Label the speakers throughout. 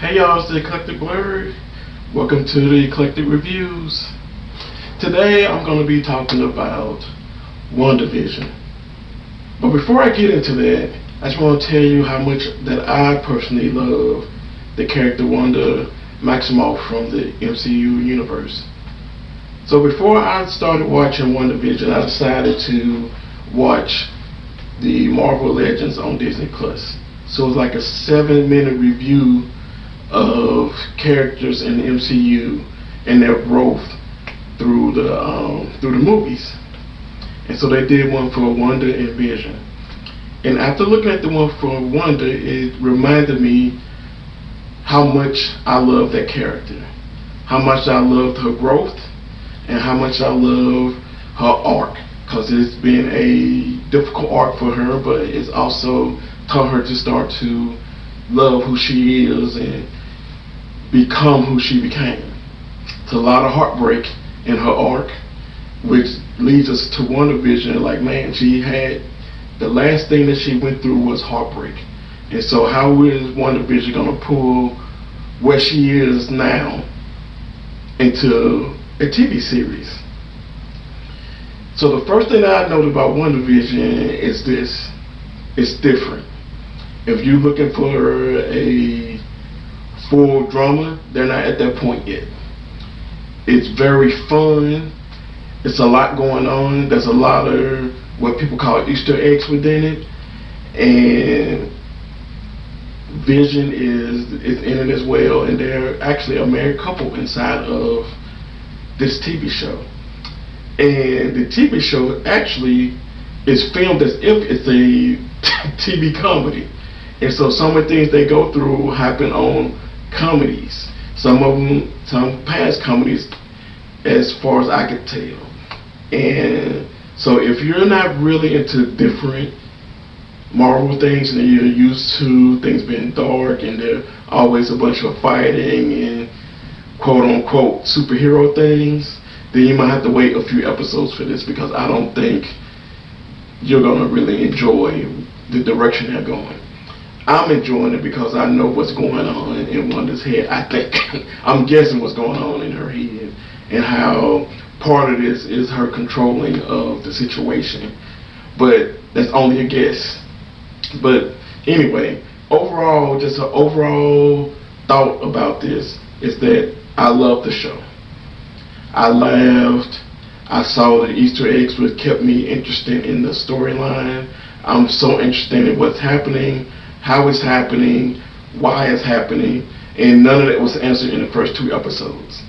Speaker 1: Hey y'all, it's the Eclectic Blurred. Welcome to the Eclectic Reviews. Today I'm going to be talking about WandaVision. But before I get into that, I just want to tell you how much that I personally love the character Wanda Maximoff from the MCU universe. So before I started watching WandaVision, I decided to watch the Marvel Legends on Disney Plus. So it's like a 7-minute review of characters in the MCU and their growth through the movies. And so they did one for Wanda and Vision. And after looking at the one for Wanda, it reminded me how much I love that character, how much I loved her growth, and how much I love her arc. Because it's been a difficult arc for her, but it's also taught her to start to love who she is and become who she became. It's a lot of heartbreak in her arc, which leads us to WandaVision. Like, man, she had the last thing that she went through was heartbreak. And so how is WandaVision going to pull where she is now into a TV series? So the first thing that I noted about WandaVision is this: it's different. If you're looking for a full drama, they're not at that point yet. It's very fun. It's a lot going on. There's a lot of what people call Easter eggs within it, and Vision is in it as well. And they're actually a married couple inside of this TV show. And the TV show actually is filmed as if it's a TV comedy. And so some of the things they go through happen on comedies. Some of them, some past comedies, as far as I could tell. And so if you're not really into different Marvel things and you're used to things being dark and there's always a bunch of fighting and quote unquote superhero things, then you might have to wait a few episodes for this, because I don't think you're going to really enjoy the direction they're going. I'm enjoying it because I know what's going on in Wanda's head. I think I'm guessing what's going on in her head, and how part of this is her controlling of the situation. But that's only a guess. But anyway, overall, just an overall thought about this is that I love the show. I laughed. I saw the Easter eggs, which kept me interested in the storyline. I'm so interested in what's happening, how it's happening, why it's happening, and none of that was answered in the first 2 episodes.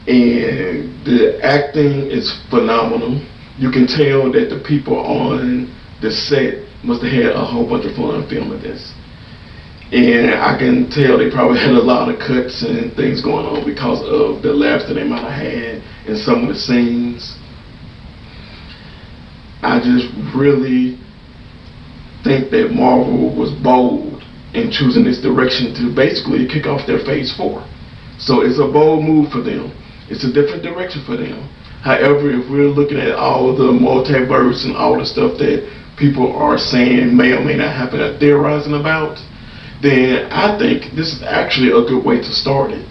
Speaker 1: And the acting is phenomenal. You can tell that the people on the set must have had a whole bunch of fun filming this. And I can tell they probably had a lot of cuts and things going on because of the laughs that they might have had in some of the scenes. I just really think that Marvel was bold in choosing this direction to basically kick off their phase 4. So it's a bold move for them. It's a different direction for them. However, if we're looking at all the multiverse and all the stuff that people are saying may or may not happen or theorizing about, then I think this is actually a good way to start it,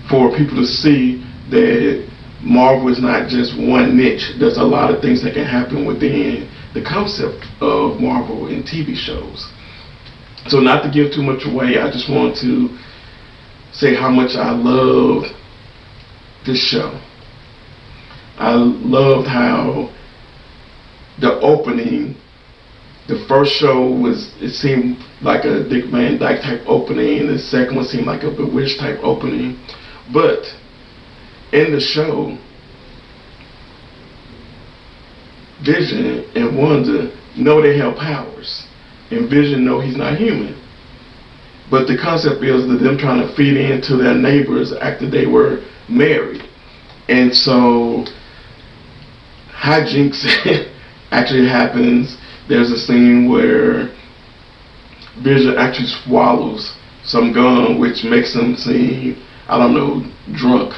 Speaker 1: for people to see that Marvel is not just one niche. There's a lot of things that can happen within the concept of Marvel in TV shows. So not to give too much away, I just want to say how much I love this show. I loved how the opening, the first show it seemed like a Dick Van Dyke type opening. The second one seemed like a Bewitched type opening. But in the show, Vision and Wanda know they have powers, and Vision know he's not human. But the concept is that them trying to feed into their neighbors after they were married. And so hijinks actually happens. There's a scene where Vision actually swallows some gum, which makes him seem, I don't know, drunk.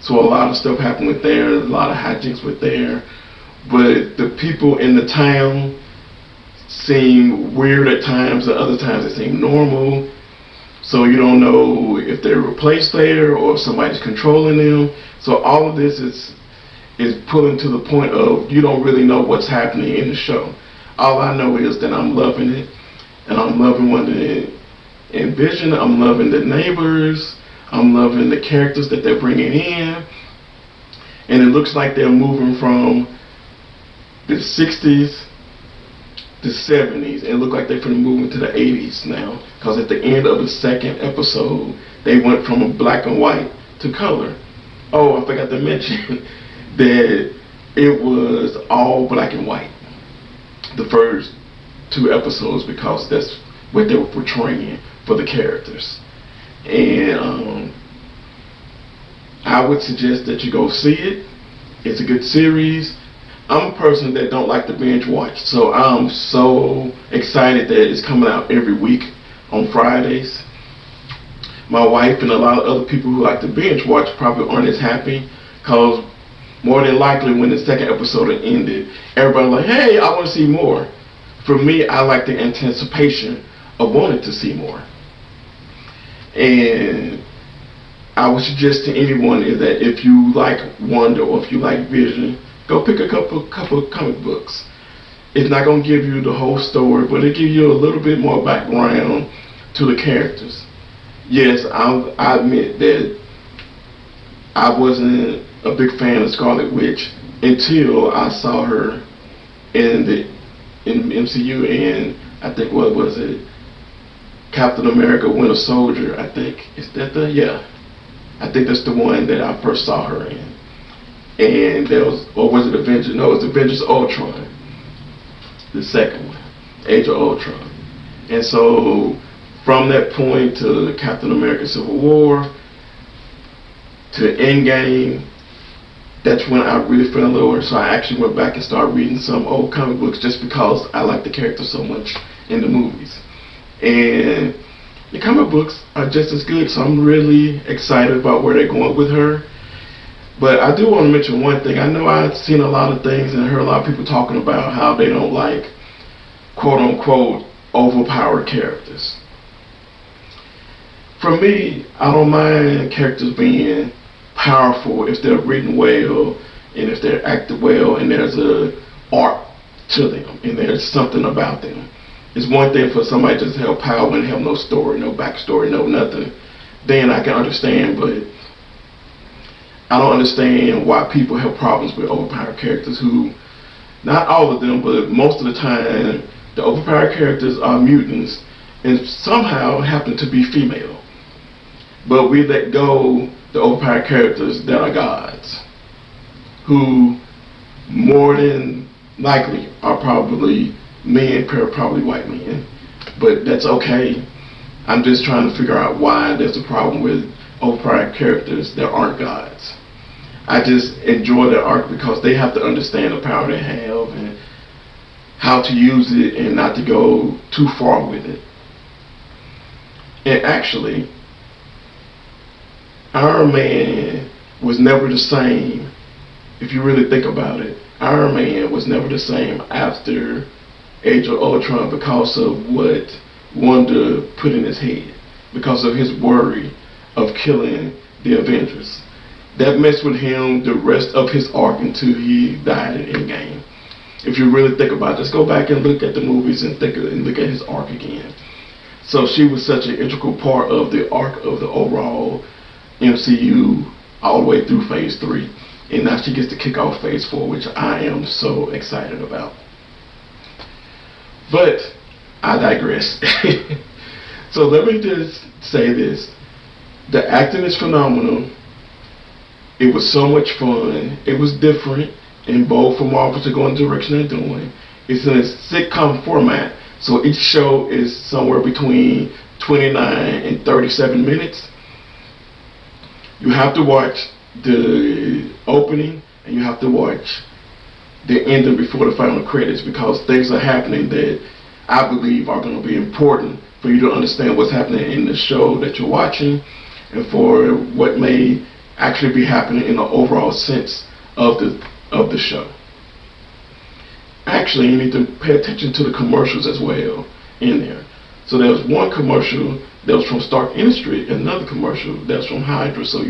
Speaker 1: So a lot of stuff happened with there, a lot of hijinks with there. But the people in the town seem weird at times, at other times they seem normal. So you don't know if they're replaced there or if somebody's controlling them. So all of this is pulling to the point of you don't really know what's happening in the show. All I know is that I'm loving it, and I'm loving WandaVision. I'm loving the neighbors. I'm loving the characters that they're bringing in, and it looks like they're moving from the 60s, the 70s, and it looked like they're going to move into the 80s now. Because at the end of the second episode, they went from a black and white to color. Oh, I forgot to mention that it was all black and white the first two episodes because that's what they were portraying for the characters. And I would suggest that you go see it. It's a good series. I'm a person that don't like to binge watch, so I'm so excited that it's coming out every week on Fridays. My wife and a lot of other people who like to binge watch probably aren't as happy because more than likely when the second episode ended, everybody's like, hey, I want to see more. For me, I like the anticipation of wanting to see more. And I would suggest to anyone is that if you like Wanda or if you like Vision, go pick a couple of comic books. It's not going to give you the whole story, but it gives you a little bit more background to the characters. Yes, I admit that I wasn't a big fan of Scarlet Witch until I saw her in the MCU, and I think what was it, Captain America: Winter Soldier. I think is that the I think that's the one that I first saw her in. And there was, or was it Avengers? No, it was Avengers Ultron, the second one, Age of Ultron. And so from that point to Captain America: Civil War to Endgame, that's when I really fell in love with her. So I actually went back and started reading some old comic books just because I like the character so much in the movies. And the comic books are just as good, so I'm really excited about where they're going with her. But I do want to mention one thing. I know I've seen a lot of things and heard a lot of people talking about how they don't like quote-unquote overpowered characters. For me, I don't mind characters being powerful if they're written well and if they're acted well and there's a art to them and there's something about them. It's one thing for somebody to just have power and have no story, no backstory, no nothing. Then I can understand, but I don't understand why people have problems with overpowered characters who, not all of them, but most of the time, the overpowered characters are mutants and somehow happen to be female. But we let go the overpowered characters that are gods, who more than likely are probably men, probably white men. But that's okay. I'm just trying to figure out why there's a problem with overpowered characters that aren't gods. I just enjoy their arc because they have to understand the power they have and how to use it and not to go too far with it. And actually, Iron Man was never the same. If you really think about it, Iron Man was never the same after Age of Ultron because of what Wanda put in his head, because of his worry of killing the Avengers. That messed with him the rest of his arc until he died in Endgame. If you really think about it, just go back and look at the movies and look at his arc again. So she was such an integral part of the arc of the overall MCU all the way through Phase 3. And now she gets to kick off Phase 4, which I am so excited about. But I digress. So let me just say this. The acting is phenomenal. It was so much fun. It was different and bold for Marvel to go in the direction they're doing. It's in a sitcom format, so each show is somewhere between 29 and 37 minutes. You have to watch the opening and you have to watch the ending before the final credits because things are happening that I believe are going to be important for you to understand what's happening in the show that you're watching and for what may actually be happening in the overall sense of the show. Actually, you need to pay attention to the commercials as well in there. So there's one commercial that was from Stark Industry, another commercial that's from Hydra. So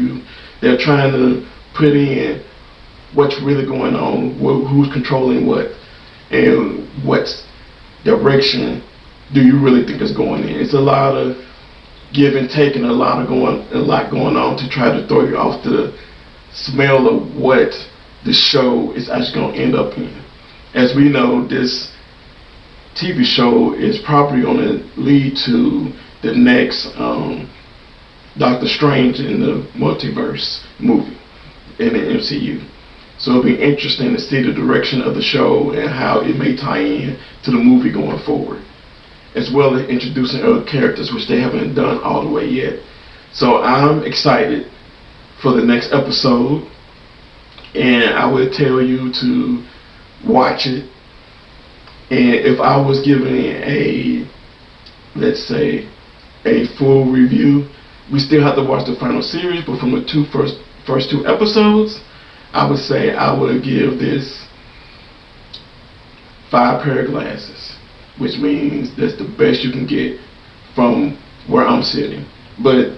Speaker 1: they're trying to put in what's really going on, who's controlling what, and what direction do you really think is going in. It's a lot of give and take and a lot going on to try to throw you off the smell of what the show is actually going to end up in. As we know, this TV show is probably going to lead to the next Doctor Strange in the Multiverse movie in the MCU. So it'll be interesting to see the direction of the show and how it may tie in to the movie going forward, as well as introducing other characters, which they haven't done all the way yet. So I'm excited for the next episode, and I would tell you to watch it. And if I was giving a, let's say, a full review, we still have to watch the final series, but from the first two episodes, I would say I would give this 5 pair of glasses, which means that's the best you can get from where I'm sitting. But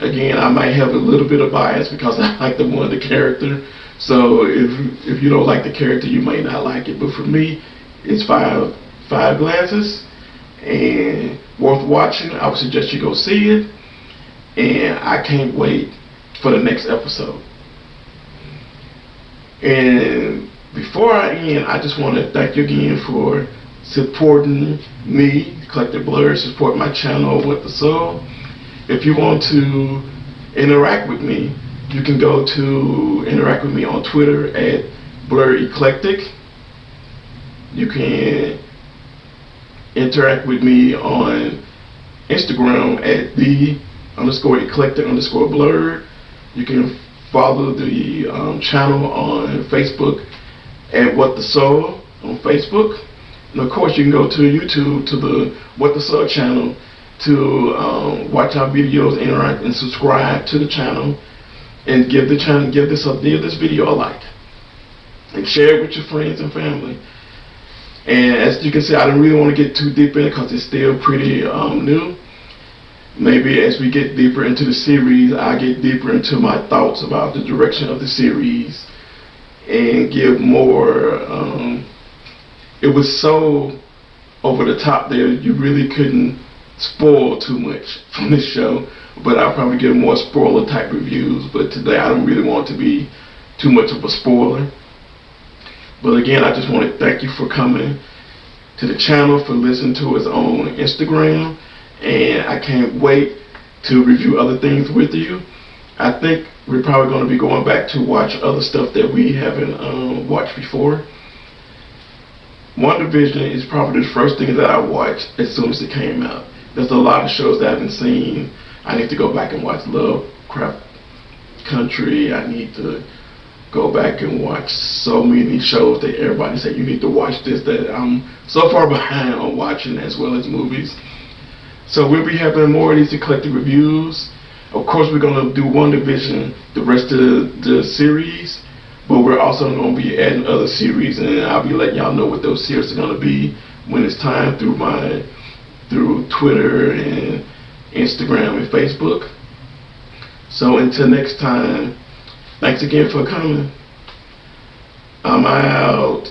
Speaker 1: again, I might have a little bit of bias because I like the character. So if you don't like the character, you may not like it. But for me, it's five glasses and worth watching. I would suggest you go see it, and I can't wait for the next episode. And before I end, I just want to thank you again for supporting me, Eclectic Blur, support my channel With The Soul. If you want to interact with me, you can go to interact with me on Twitter at Blur Eclectic. You can interact with me on Instagram at _eclectic_blurred. You can follow the channel on Facebook at What The Soul on Facebook. And of course, you can go to YouTube to the What The Soul channel to watch our videos, interact, and subscribe to the channel, and give this video a like, and share it with your friends and family. And as you can see, I don't really want to get too deep in it because it's still pretty new. Maybe as we get deeper into the series, I get deeper into my thoughts about the direction of the series and give more. It was so over the top there, you really couldn't spoil too much from this show, but I'll probably give more spoiler type reviews. But today I don't really want to be too much of a spoiler. But again, I just want to thank you for coming to the channel, for listening to us on Instagram, and I can't wait to review other things with you. I think we're probably going to be going back to watch other stuff that we haven't watched before. WandaVision is probably the first thing that I watched as soon as it came out. There's a lot of shows that I haven't seen. I need to go back and watch Lovecraft Country. I need to go back and watch so many shows that everybody said you need to watch this, that I'm so far behind on watching, as well as movies. So we'll be having more of these eclectic reviews. Of course, we're going to do WandaVision the rest of the series, but we're also going to be adding other series, and I'll be letting y'all know what those series are going to be when it's time through Twitter and Instagram and Facebook. So until next time, thanks again for coming. I'm out.